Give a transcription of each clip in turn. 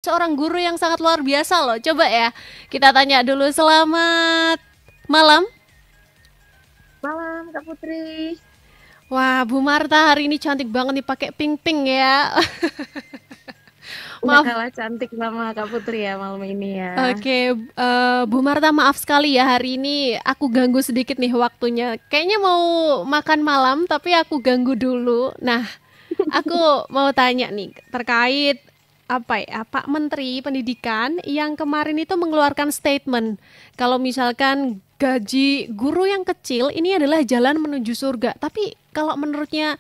Seorang guru yang sangat luar biasa loh. Coba ya, kita tanya dulu. Selamat malam. Malam Kak Putri. Wah, Bu Marta hari ini cantik banget nih pakai pink-pink ya. Nggak Maaf. kalah cantik sama Kak Putri ya malam ini ya. Oke, Bu Marta maaf sekali ya hari ini aku ganggu sedikit nih waktunya. Kayaknya mau makan malam tapi aku ganggu dulu. Nah, aku mau tanya nih terkait apa ya, Pak Menteri Pendidikan yang kemarin itu mengeluarkan statement kalau misalkan gaji guru yang kecil ini adalah jalan menuju surga. Tapi kalau menurutnya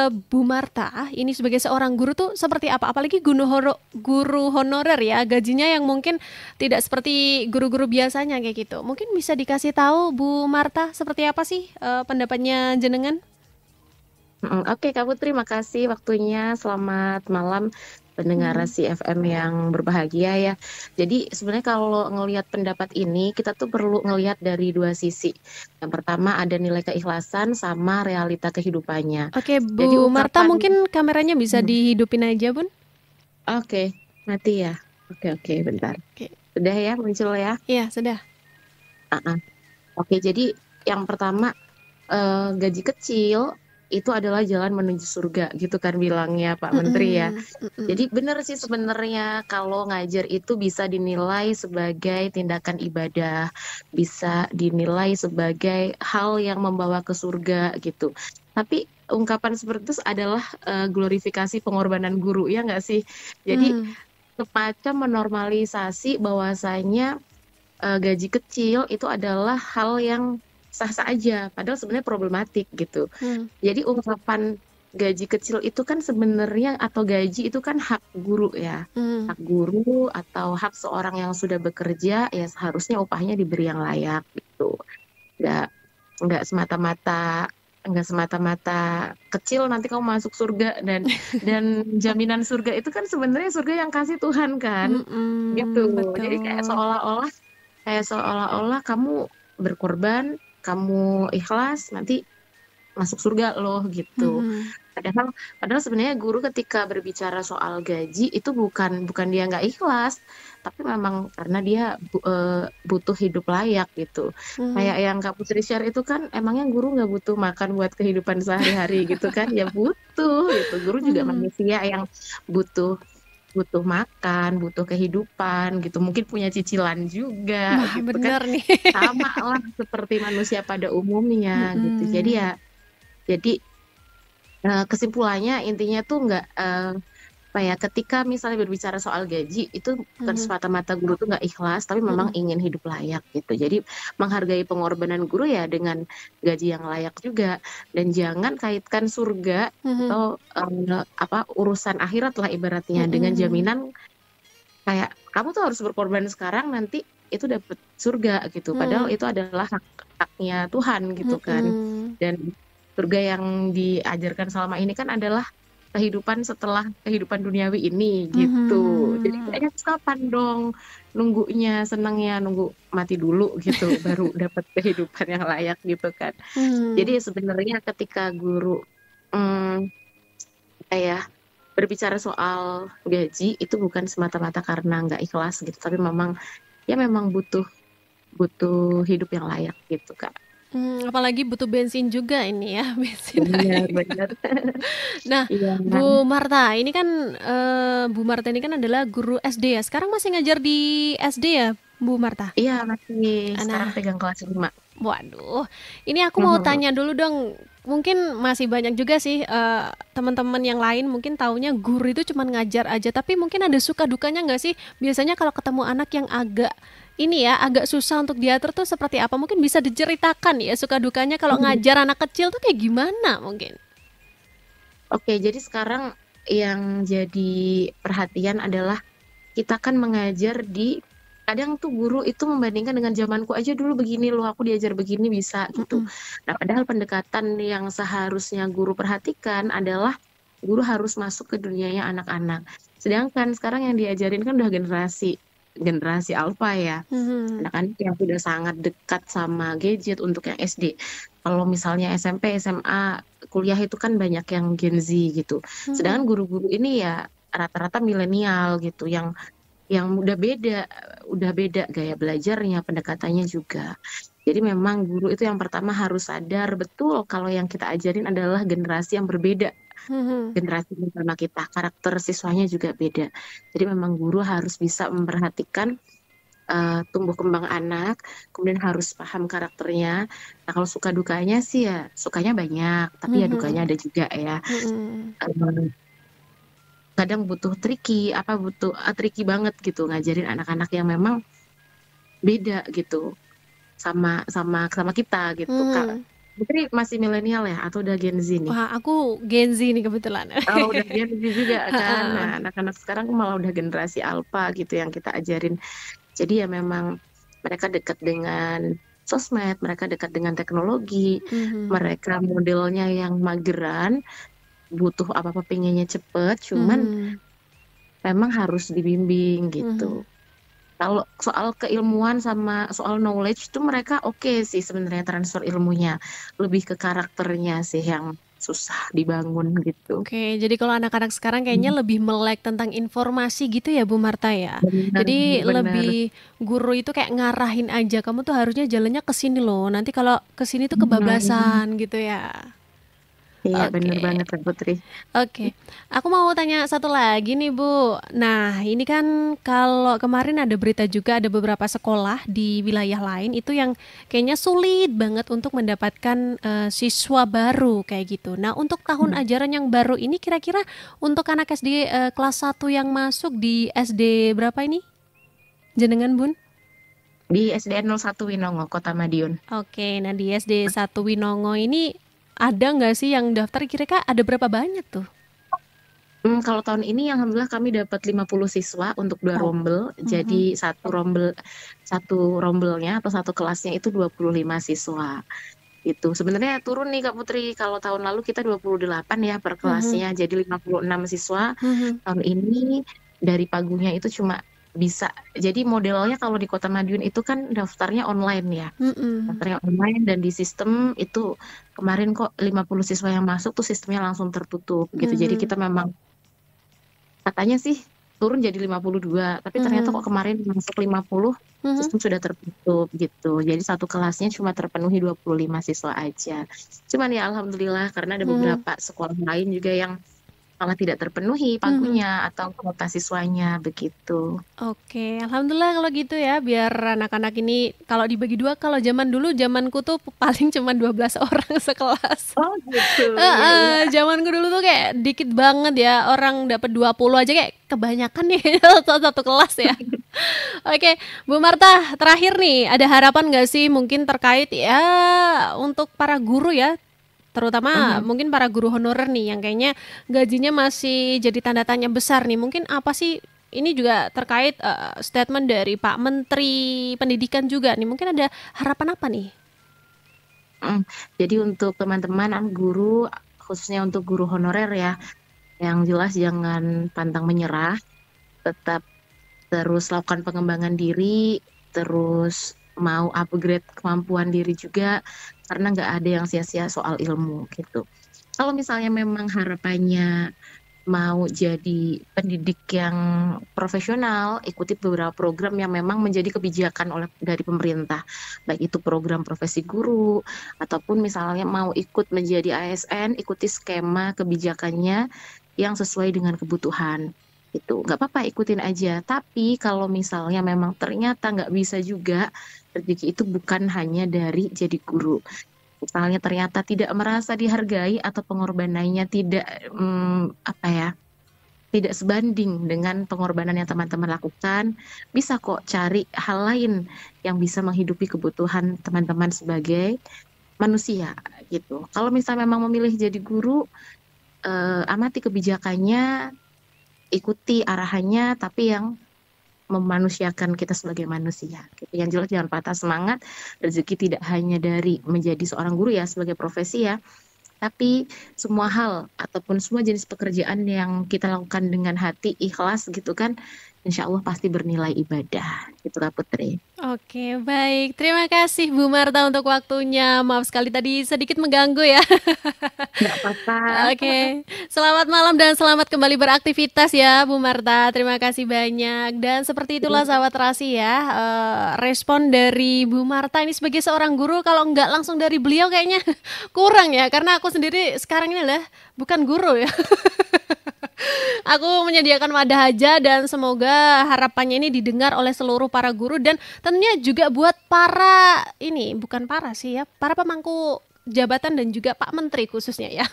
Bu Marta ini sebagai seorang guru tuh seperti apa? Apalagi guru honorer ya, gajinya yang mungkin tidak seperti guru-guru biasanya kayak gitu. Mungkin bisa dikasih tahu Bu Marta seperti apa sih pendapatnya jenengan? Oke Kak Putri, makasih waktunya. Selamat malam pendengar Hmm. Rasi FM yang berbahagia ya. Jadi sebenarnya kalau ngelihat pendapat ini, kita tuh perlu ngelihat dari dua sisi. Yang pertama ada nilai keikhlasan sama realita kehidupannya. Oke, Jadi Bu Marta ungkapan, mungkin kameranya bisa Hmm, dihidupin aja, Bun. oke, mati ya. Oke, bentar. Oke. Sudah ya, muncul ya. Iya, sudah. Ah, ah. Oke, jadi yang pertama gaji kecil itu adalah jalan menuju surga gitu kan bilangnya Pak Menteri ya. Mm-mm, Jadi mm-mm, benar sih sebenarnya kalau ngajar itu bisa dinilai sebagai tindakan ibadah, bisa dinilai sebagai hal yang membawa ke surga gitu. Tapi ungkapan seperti itu adalah glorifikasi pengorbanan guru ya nggak sih? Jadi mm, semacam menormalisasi bahwasanya gaji kecil itu adalah hal yang sah-sah aja, padahal sebenarnya problematik gitu. mm, Jadi ungkapan gaji kecil itu kan sebenarnya atau gaji itu kan hak guru ya, mm. hak guru atau hak seorang yang sudah bekerja ya seharusnya upahnya diberi yang layak gitu. Nggak nggak semata-mata nggak semata-mata kecil nanti kamu masuk surga dan jaminan surga itu kan sebenarnya surga yang kasih Tuhan kan gitu. Mm-mm, Jadi betul. kayak seolah-olah kamu berkorban, kamu ikhlas, nanti masuk surga loh gitu. Mhm, Padahal, padahal sebenarnya guru ketika berbicara soal gaji itu bukan dia nggak ikhlas, tapi memang karena dia butuh hidup layak gitu. mhm, Kayak yang Kak Putri share itu kan emangnya guru nggak butuh makan buat kehidupan sehari-hari gitu kan? Ya butuh gitu. Guru juga mhm. manusia yang butuh butuh makan, butuh kehidupan gitu. Mungkin punya cicilan juga Wah, gitu kan. bener nih. Sama lah seperti manusia pada umumnya gitu. Mhm, Jadi kesimpulannya intinya tuh nggak apa ya ketika misalnya berbicara soal gaji itu bukan mhm, semata-mata guru tuh nggak ikhlas tapi memang mhm, ingin hidup layak gitu. Jadi menghargai pengorbanan guru ya dengan gaji yang layak juga dan jangan kaitkan surga mhm, atau apa urusan akhirat lah ibaratnya dengan mhm, jaminan kayak kamu tuh harus berkorban sekarang nanti itu dapet surga gitu padahal mhm, itu adalah haknya Tuhan gitu kan mhm. dan surga yang diajarkan selama ini kan adalah kehidupan setelah kehidupan duniawi ini gitu jadi Mhm. kayaknya terus kapan dong nunggunya senangnya nunggu mati dulu gitu baru dapat kehidupan yang layak gitu kan jadi Mhm. sebenarnya ketika guru hmm, kayak berbicara soal gaji itu bukan semata-mata karena nggak ikhlas gitu, tapi memang butuh butuh hidup yang layak gitu Kak. Apalagi butuh bensin juga ini ya, bensin Benar, naik. benar. Nah, Iya, Bu Marta, ini kan, Bu Marta ini kan adalah guru SD ya, sekarang masih ngajar di SD ya, Bu Marta? iya masih sekarang Nah, pegang kelas 5. waduh, ini aku mau tanya dulu dong. Mungkin masih banyak juga sih teman-teman yang lain mungkin taunya guru itu cuma ngajar aja, tapi mungkin ada suka dukanya nggak sih? Biasanya kalau ketemu anak yang agak ini ya, agak susah untuk diatur tuh seperti apa? Mungkin bisa diceritakan ya suka dukanya kalau ngajar anak kecil tuh kayak gimana mungkin? Oke, jadi sekarang yang jadi perhatian adalah kita kan mengajar di kadang tuh guru itu membandingkan dengan zamanku aja dulu begini loh, aku diajar begini bisa gitu. Mm-mm. Nah, padahal pendekatan yang seharusnya guru perhatikan adalah guru harus masuk ke dunianya anak-anak. Sedangkan sekarang yang diajarin kan udah generasi generasi alfa ya. Mhm. Anak-anak yang sudah sangat dekat sama gadget untuk yang SD. Kalau misalnya SMP, SMA, kuliah itu kan banyak yang Gen Z gitu. Sedangkan Mhm. guru-guru ini ya rata-rata milenial gitu, yang udah beda gaya belajarnya, pendekatannya juga. Jadi memang guru itu yang pertama harus sadar betul kalau yang kita ajarin adalah generasi yang berbeda, Mhm. generasi sama kita, karakter siswanya juga beda. Jadi memang guru harus bisa memperhatikan tumbuh kembang anak, kemudian harus paham karakternya. Nah, kalau suka dukanya sih ya sukanya banyak, tapi ya dukanya Mhm. ada juga ya. Mhm. Eh, Kadang butuh tricky banget gitu ngajarin anak-anak yang memang beda gitu sama sama sama kita gitu. Kak Mhm. Putri masih milenial ya atau udah Gen Z nih? Wah, aku Gen Z nih kebetulan. Oh, udah Gen Z juga kan. Nah, Heeh. anak-anak sekarang malah udah generasi alpha gitu yang kita ajarin. Jadi ya memang mereka dekat dengan sosmed, mereka dekat dengan teknologi, Mhm. mereka modelnya yang mageran, butuh apa-apa pengennya cepet, cuman Mhm. memang harus dibimbing Mhm. gitu. Kalau soal keilmuan sama soal knowledge itu mereka oke sih sebenarnya transfer ilmunya. Lebih ke karakternya sih yang susah dibangun gitu. Oke, jadi kalau anak-anak sekarang kayaknya Hmm, lebih melek tentang informasi gitu ya Bu Marta ya? benar, Jadi benar. lebih guru itu kayak ngarahin aja, kamu tuh harusnya jalannya ke sini loh, nanti kalau ke sini tuh Hmm, kebablasan gitu ya? iya benar Oke. banget Kak Putri. Oke, aku mau tanya satu lagi nih Bu. Nah, ini kan kalau kemarin ada berita juga ada beberapa sekolah di wilayah lain itu yang kayaknya sulit banget untuk mendapatkan siswa baru kayak gitu. Nah, untuk tahun ajaran yang baru ini kira-kira untuk anak SD kelas 1 yang masuk di SD berapa ini? Jenengan Bun? Di SDN 1 Winongo, Kota Madiun. Oke, nah di SD 1 Winongo ini ada nggak sih yang daftar kira-kira ada berapa banyak tuh? Kalau tahun ini alhamdulillah kami dapat 50 siswa untuk 2 rombel. Mhm. Jadi satu rombelnya atau satu kelasnya itu 25 siswa. Itu sebenarnya turun nih Kak Putri. Kalau tahun lalu kita 28 ya per Mhm. kelasnya, jadi 56 siswa. Mhm. Tahun ini dari paguynya itu cuma bisa. Jadi modelnya kalau di Kota Madiun itu kan daftarnya online ya. Mhm. Daftarnya online dan di sistem itu kemarin kok 50 siswa yang masuk tuh sistemnya langsung tertutup gitu. Jadi Mhm. kita memang katanya sih turun jadi 52, tapi ternyata kok Mhm. kemarin masuk 50, Mhm. sistem sudah tertutup gitu. Jadi satu kelasnya cuma terpenuhi 25 siswa aja. Cuman ya alhamdulillah karena ada Mhm. beberapa sekolah lain juga yang malah tidak terpenuhi Mhm. pagunya atau kuota siswanya begitu. Oke, alhamdulillah kalau gitu ya, biar anak-anak ini kalau dibagi dua, kalau zaman dulu, zamanku tuh paling cuma 12 orang sekelas. Oh gitu, iya iya. Heeh, zamanku dulu tuh kayak dikit banget ya, orang dapat 20 aja kayak kebanyakan nih satu kelas ya. Oke, Bu Marta, terakhir nih, ada harapan nggak sih mungkin terkait ya untuk para guru ya, terutama Mhm. mungkin para guru honorer nih yang kayaknya gajinya masih jadi tanda tanya besar nih. Mungkin apa sih ini juga terkait statement dari Pak Menteri Pendidikan juga nih. Mungkin ada harapan apa nih? Mhm. Jadi untuk teman-teman guru, khususnya untuk guru honorer ya, yang jelas jangan pantang menyerah, tetap terus lakukan pengembangan diri, terus mau upgrade kemampuan diri juga, karena nggak ada yang sia-sia soal ilmu gitu. Kalau misalnya memang harapannya mau jadi pendidik yang profesional, ikuti beberapa program yang memang menjadi kebijakan dari pemerintah, baik itu program profesi guru ataupun misalnya mau ikut menjadi ASN, ikuti skema kebijakannya yang sesuai dengan kebutuhan. Itu nggak apa-apa ikutin aja. Tapi kalau misalnya memang ternyata nggak bisa juga, rezeki itu bukan hanya dari jadi guru. Misalnya ternyata tidak merasa dihargai atau pengorbanannya tidak apa ya, tidak sebanding dengan pengorbanan yang teman-teman lakukan, bisa kok cari hal lain yang bisa menghidupi kebutuhan teman-teman sebagai manusia gitu. Kalau misalnya memang memilih jadi guru, amati kebijakannya, ikuti arahannya, tapi yang memanusiakan kita sebagai manusia. Gitu. Yang jelas jangan patah semangat. Rezeki tidak hanya dari menjadi seorang guru ya sebagai profesi ya, tapi semua hal ataupun semua jenis pekerjaan yang kita lakukan dengan hati ikhlas gitu kan, insya Allah pasti bernilai ibadah. Itulah Putri. Oke, baik. Terima kasih Bu Marta untuk waktunya. Maaf sekali tadi sedikit mengganggu ya. Nggak apa-apa. Oke, selamat malam dan selamat kembali beraktivitas ya Bu Marta. Terima kasih banyak. Dan seperti itulah sahabat Terasi ya, respon dari Bu Marta ini sebagai seorang guru kalau nggak langsung dari beliau kayaknya kurang ya. Karena aku sendiri sekarang ini adalah bukan guru ya. Aku menyediakan wadah aja dan semoga harapannya ini didengar oleh seluruh para guru dan tentunya juga buat para ini, bukan para sih ya, para pemangku jabatan dan juga Pak Menteri khususnya ya.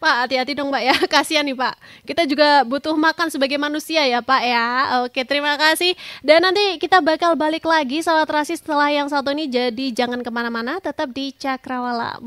Pak, hati-hati dong Pak ya, kasihan nih Pak. Kita juga butuh makan sebagai manusia ya Pak ya. Oke, terima kasih. Dan nanti kita bakal balik lagi sahabat Terasi setelah yang satu ini, jadi jangan kemana-mana, tetap di Cakrawala.